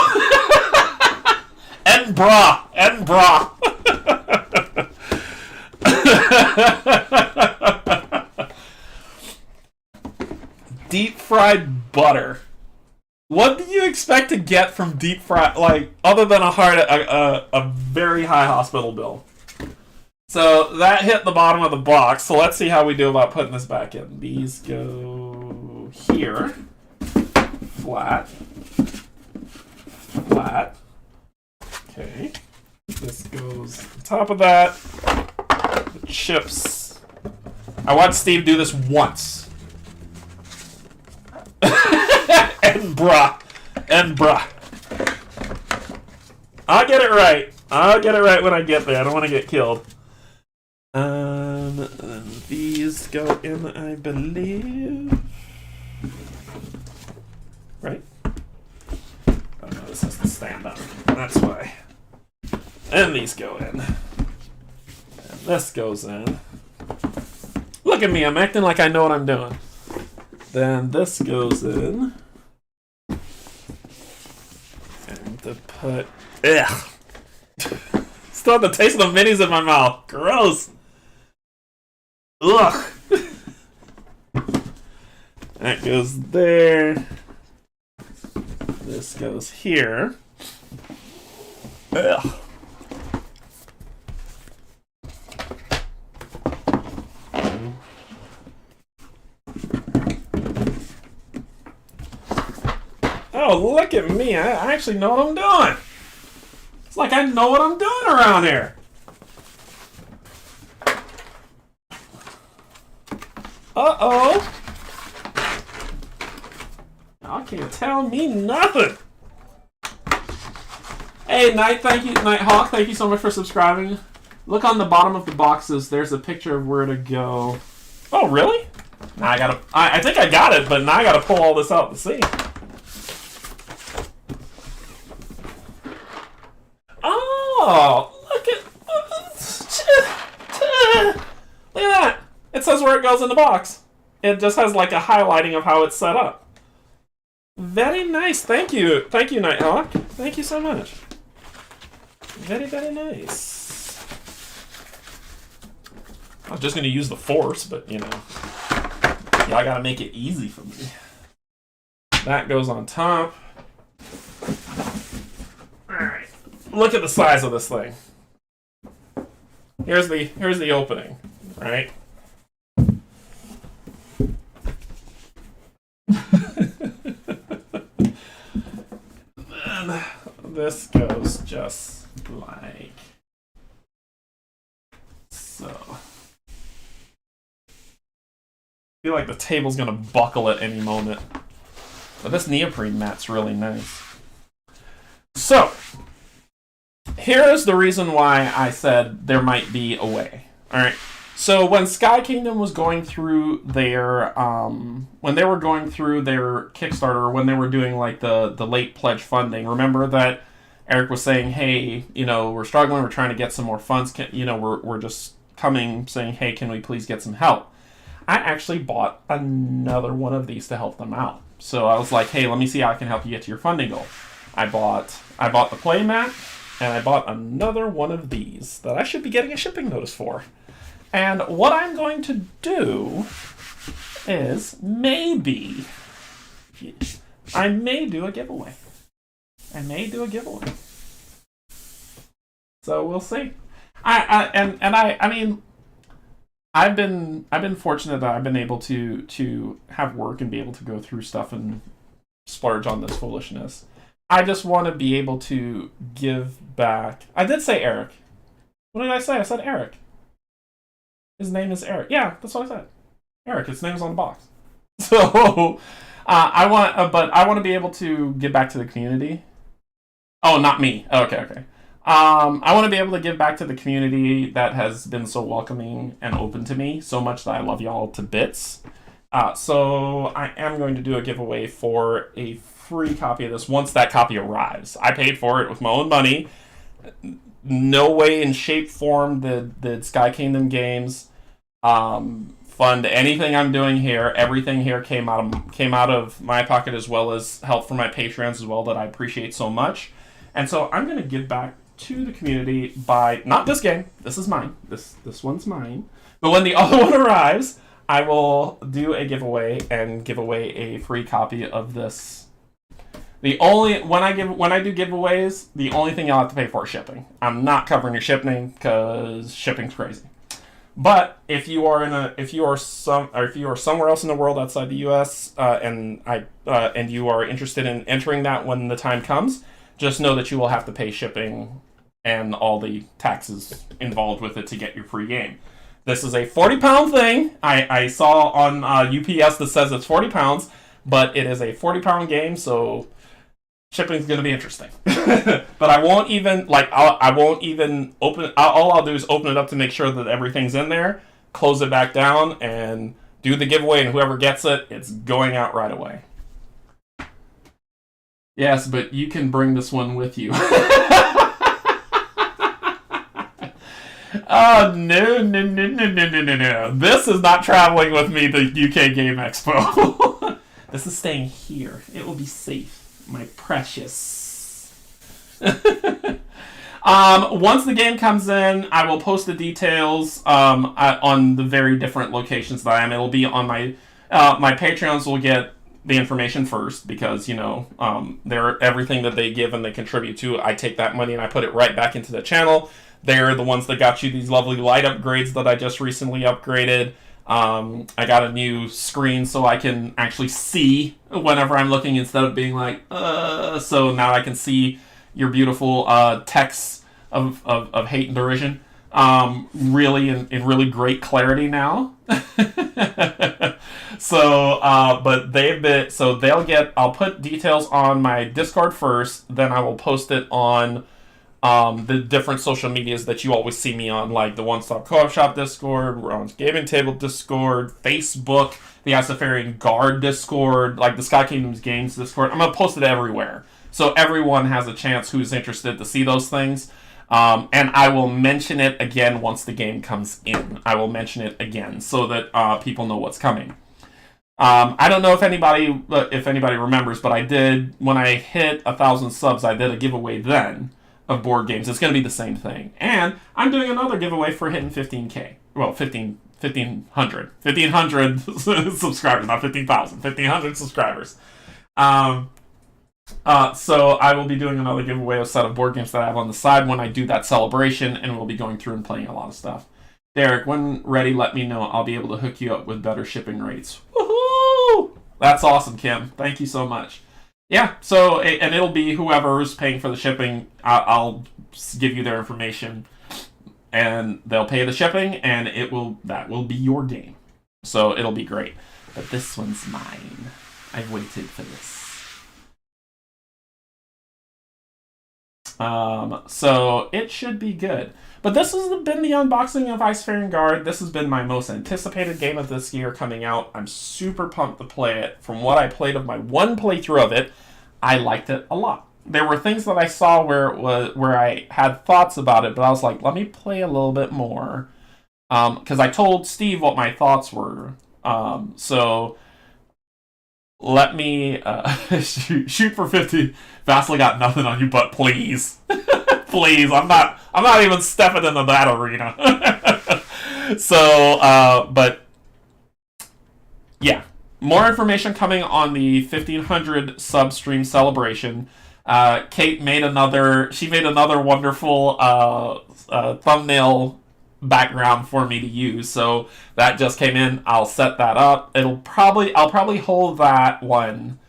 Edinburgh. Deep fried butter. What do you expect to get from deep fried, like, other than a very high hospital bill? So that hit the bottom of the box. So let's see how we do about putting this back in. These go here. Flat. Okay. This goes on top of that. The chips. I watched Steve do this once. And bruh. I'll get it right. When I get there. I don't want to get killed. And these go in, I believe. Right? Oh no, this has to stand up. That's why. And these go in. And this goes in. Look at me, I'm acting like I know what I'm doing. Then this goes in. And to put... Ugh! Still have the taste of the minis in my mouth. Gross! Ugh! That goes there. This goes here. Ugh. Oh, look at me. I actually know what I'm doing. It's like I know what I'm doing around here. Uh-oh. Y'all can't tell me nothing. Hey, Nighthawk, thank you so much for subscribing. Look on the bottom of the boxes. There's a picture of where to go. Oh, really? Now I think I got it, but now I gotta pull all this out to see. Oh, look at that. It says where it goes in the box. It just has like a highlighting of how it's set up. Very nice. Thank you. Thank you, Nighthawk. Thank you so much. Very, very nice. I was just going to use the force, but, you know, y'all got to make it easy for me. That goes on top. Alright. Look at the size of this thing. Here's the opening, right? Then this goes just like so. I feel like the table's gonna buckle at any moment. But this neoprene mat's really nice. So, here is the reason why I said there might be a way. Alright. So when Sky Kingdom was going through their when they were going through their Kickstarter, when they were doing like the late pledge funding, remember that Eric was saying, hey, you know, we're struggling, we're trying to get some more funds, you know, we're just coming saying, hey, can we please get some help? I actually bought another one of these to help them out. So I was like, hey, let me see how I can help you get to your funding goal. I bought the playmat, and I bought another one of these that I should be getting a shipping notice for. And what I'm going to do is maybe I may do a giveaway. So we'll see. I mean, I've been fortunate that I've been able to have work and be able to go through stuff and splurge on this foolishness. I just want to be able to give back. I did say Eric. What did I say? I said Eric. His name is Eric. Yeah, that's what I said. Eric. His name is on the box. So I want to be able to give back to the community. Oh, not me. Okay. I want to be able to give back to the community that has been so welcoming and open to me so much that I love y'all to bits. So I am going to do a giveaway for a free copy of this once that copy arrives. I paid for it with my own money. No way in shape, form did Sky Kingdom Games fund anything I'm doing here. Everything here came out of my pocket, as well as help from my patrons as well, that I appreciate so much. And so I'm going to give back to the community by, not this game, this is mine. This one's mine. But when the other one arrives, I will do a giveaway and give away a free copy of this. When I do giveaways, the only thing you'll have to pay for is shipping. I'm not covering your shipping because shipping's crazy. But if you are somewhere else in the world outside the U.S. And you are interested in entering that when the time comes, just know that you will have to pay shipping and all the taxes involved with it to get your free game. This is a 40-pound thing. I saw on UPS that says it's 40 pounds, but it is a 40-pound game, so shipping's going to be interesting. But I won't even, open, all I'll do is open it up to make sure that everything's in there, close it back down, and do the giveaway, and whoever gets it, it's going out right away. Yes, but you can bring this one with you. Oh, no. This is not traveling with me to UK Game Expo. This is staying here. It will be safe, my precious. Once the game comes in, I will post the details on the very different locations that I am. It'll be on my Patreons will get the information first because, you know, they're everything that they give and they contribute to. I take that money and I put it right back into the channel. They're the ones that got you these lovely light upgrades that I just recently upgraded. I got a new screen so I can actually see whenever I'm looking instead of being like, so now I can see your beautiful texts of hate and derision. Really in really great clarity now. So, but they'll get, I'll put details on my Discord first, then I will post it on the different social medias that you always see me on, like the One Stop Co-op Shop Discord, Ron's Gaming Table Discord, Facebook, the Isofarian Guard Discord, like the Sky Kingdoms Games Discord. I'm going to post it everywhere. So everyone has a chance who's interested to see those things. And I will mention it again once the game comes in. I will mention it again so that people know what's coming. I don't know if anybody remembers, but I did, when I hit 1,000 subs, I did a giveaway then of board games. It's going to be the same thing. And I'm doing another giveaway for hitting 15K. Well, 1,500 subscribers, not 15,000. 1,500 subscribers. So I will be doing another giveaway of a set of board games that I have on the side when I do that celebration, and we'll be going through and playing a lot of stuff. Derek, when ready, let me know. I'll be able to hook you up with better shipping rates. Woohoo! That's awesome, Kim. Thank you so much. Yeah, so, and it'll be whoever's paying for the shipping. I'll give you their information, and they'll pay the shipping, and that will be your game. So it'll be great. But this one's mine. I've waited for this. So it should be good. But this has been the unboxing of Isofarian Guard. This has been my most anticipated game of this year coming out. I'm super pumped to play it. From what I played of my one playthrough of it, I liked it a lot. There were things that I saw where I had thoughts about it, but I was like, let me play a little bit more. Because I told Steve what my thoughts were. So let me shoot for 50. Vasily got nothing on you, but please. Please, I'm not even stepping into that arena. So, but yeah, more information coming on the 1,500 sub stream celebration. Kate made another wonderful thumbnail background for me to use, so that just came in. I'll set that up. I'll probably hold that one.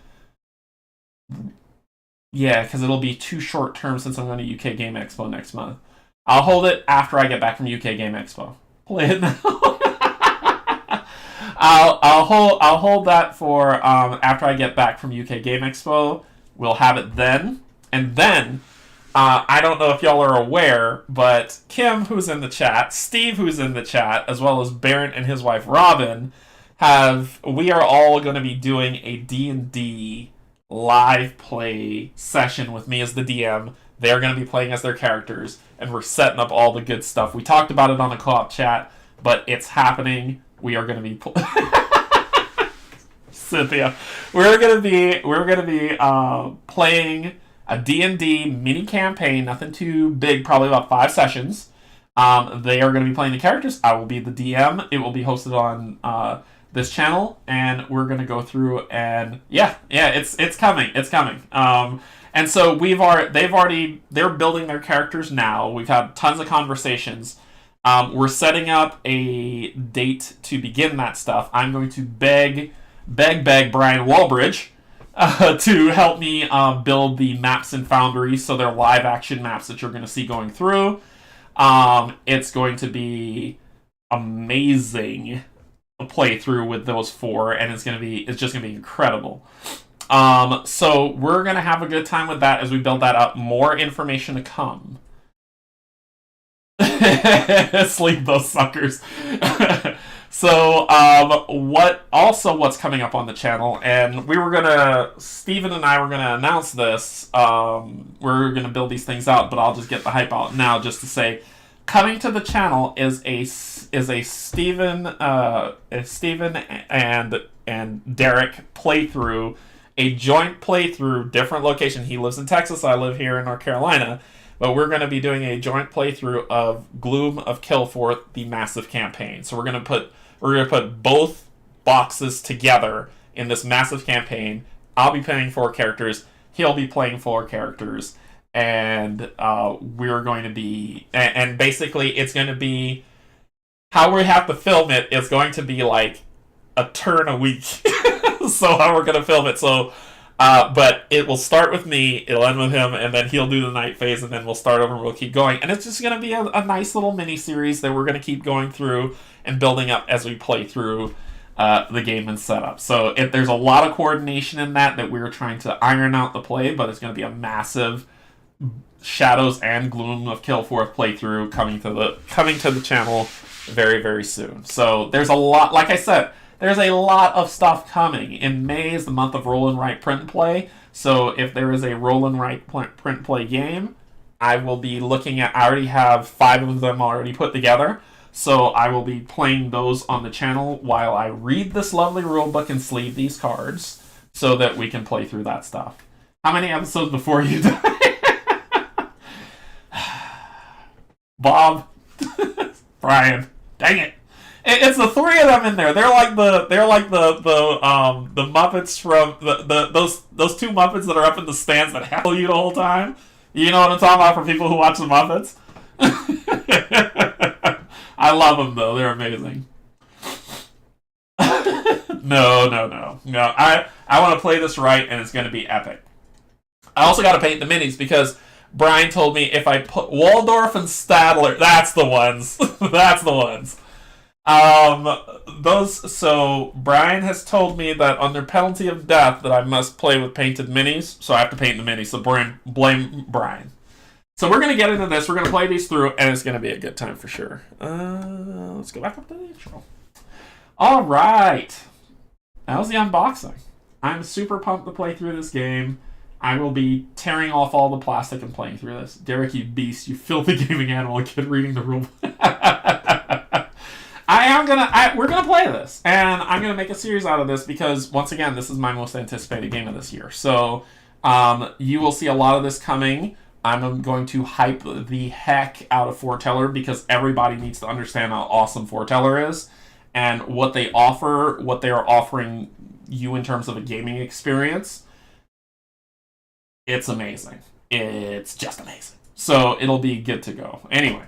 Yeah, because it'll be too short term since I'm going to UK Game Expo next month. I'll hold it after I get back from UK Game Expo. Play it now. I'll hold that for after I get back from UK Game Expo. We'll have it then, and then I don't know if y'all are aware, but Kim, who's in the chat, Steve, who's in the chat, as well as Barrett and his wife Robin, we are all going to be doing a D&D live play session with me as the DM. They're going to be playing as their characters, and we're setting up all the good stuff. We talked about it on the co-op chat, but it's happening. We are going to be Cynthia. We're going to be playing a D&D mini campaign, nothing too big, probably about 5 sessions. They are going to be playing the characters. I will be the DM. It will be hosted on this channel, and we're going to go through and it's coming. And so they're building their characters now. We've had tons of conversations. We're setting up a date to begin that stuff. I'm going to beg Brian Walbridge to help me build the maps in Foundry, so they're live action maps that you're going to see going through. It's going to be amazing playthrough with those 4, and it's just gonna be incredible. So we're gonna have a good time with that as we build that up. More information to come. Sleep those suckers. So what's coming up on the channel, and Steven and I were gonna announce this. We're gonna build these things out, but I'll just get the hype out now just to say, coming to the channel is a Steven and Derek playthrough, a joint playthrough, different location. He lives in Texas, I live here in North Carolina, but we're going to be doing a joint playthrough of Gloom of Kilforth, the massive campaign. So we're going to put both boxes together in this massive campaign. I'll be playing 4 characters. He'll be playing 4 characters. And we're going to be... And basically, it's going to be... How we have to film it is going to be like a turn a week. So how we're going to film it. So... but it will start with me, it'll end with him, and then he'll do the night phase, and then we'll start over and we'll keep going. And it's just going to be a nice little mini-series that we're going to keep going through and building up as we play through the game and setup. So there's a lot of coordination in that we're trying to iron out the play, but it's going to be a massive Shadows and Gloom of Kilforth playthrough coming to the channel very, very soon. So there's a lot, like I said, there's a lot of stuff coming. In May is the month of roll and write print and play. So if there is a roll and write print and play game, I will be looking at... I already have 5 of them already put together. So I will be playing those on the channel while I read this lovely rulebook and sleeve these cards so that we can play through that stuff. How many episodes before you die? Bob. Brian. Dang it. It's the 3 of them in there. They're like the Muppets from those 2 Muppets that are up in the stands that heckle you the whole time. You know what I'm talking about for people who watch the Muppets? I love them though. They're amazing. No. I want to play this right, and it's going to be epic. I also got to paint the minis because Brian told me if I put Waldorf and Stadler, that's the ones. That's the ones. So Brian has told me that under penalty of death that I must play with painted minis, so I have to paint the minis, so blame Brian. So we're going to get into this, we're going to play these through, and it's going to be a good time for sure. Let's go back up to the intro. Alright, that was the unboxing. I'm super pumped to play through this game. I will be tearing off all the plastic and playing through this. Derek, you beast, you filthy gaming animal, kid reading the rule. We're gonna play this, and I'm gonna make a series out of this because, once again, this is my most anticipated game of this year. So, you will see a lot of this coming. I'm going to hype the heck out of Foreteller because everybody needs to understand how awesome Foreteller is and what they offer, what they are offering you in terms of a gaming experience. It's amazing. It's just amazing. So, it'll be good to go. Anyway.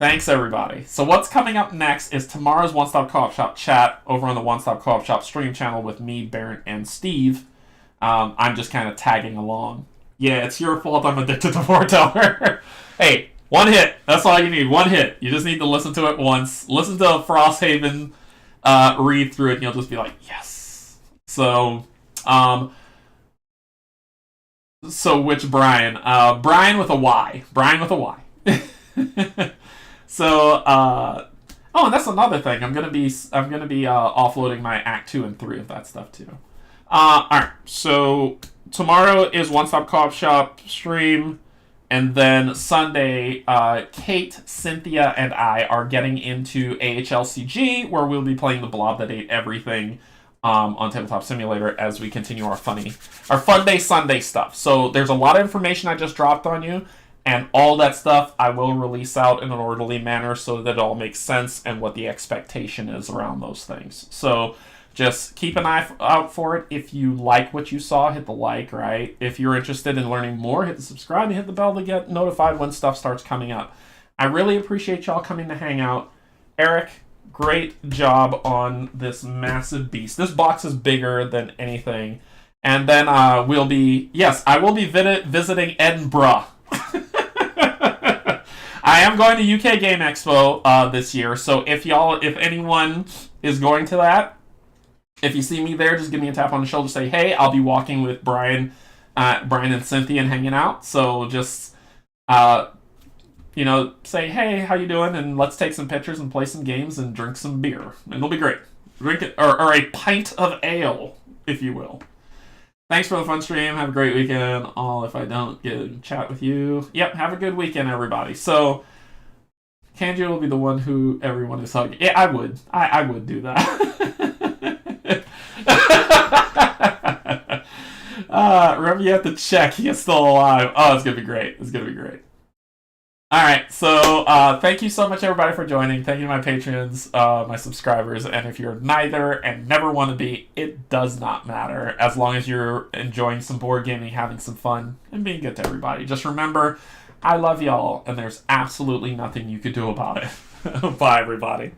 Thanks, everybody. So what's coming up next is tomorrow's One Stop Co-op Shop chat over on the One Stop Co-op Shop stream channel with me, Barrett, and Steve. I'm just kind of tagging along. Yeah, it's your fault I'm addicted to Foreteller. Hey, 1 hit. That's all you need. 1 hit. You just need to listen to it once. Listen to Frosthaven read through it, and you'll just be like, yes. So which Brian? Brian with a Y. Brian with a Y. So, and that's another thing. I'm gonna be offloading my Act 2 and 3 of that stuff too. Alright, so tomorrow is One Stop Co-op Shop stream, and then Sunday, Kate, Cynthia, and I are getting into AHLCG, where we'll be playing the blob that ate everything on Tabletop Simulator as we continue our Fun Day Sunday stuff. So there's a lot of information I just dropped on you. And all that stuff I will release out in an orderly manner so that it all makes sense and what the expectation is around those things. So just keep an eye out for it. If you like what you saw, hit the like, right? If you're interested in learning more, hit the subscribe and hit the bell to get notified when stuff starts coming up. I really appreciate y'all coming to hang out. Eric, great job on this massive beast. This box is bigger than anything. And then I will be visiting Edinburgh. I am going to UK Game Expo this year, so if anyone is going to that, if you see me there, just give me a tap on the shoulder, say, hey, I'll be walking with Brian and Cynthia and hanging out, so just, say, hey, how you doing, and let's take some pictures and play some games and drink some beer, and it'll be great. Drink it, or a pint of ale, if you will. Thanks for the fun stream. Have a great weekend. If I don't get to chat with you. Yep, have a good weekend, everybody. So, Canje will be the one who everyone is hugging. Yeah, I would. I would do that. Remember, you have to check. He is still alive. Oh, it's going to be great. It's going to be great. All right, so thank you so much, everybody, for joining. Thank you to my patrons, my subscribers, and if you're neither and never want to be, it does not matter. As long as you're enjoying some board gaming, having some fun, and being good to everybody. Just remember, I love y'all, and there's absolutely nothing you could do about it. Bye, everybody.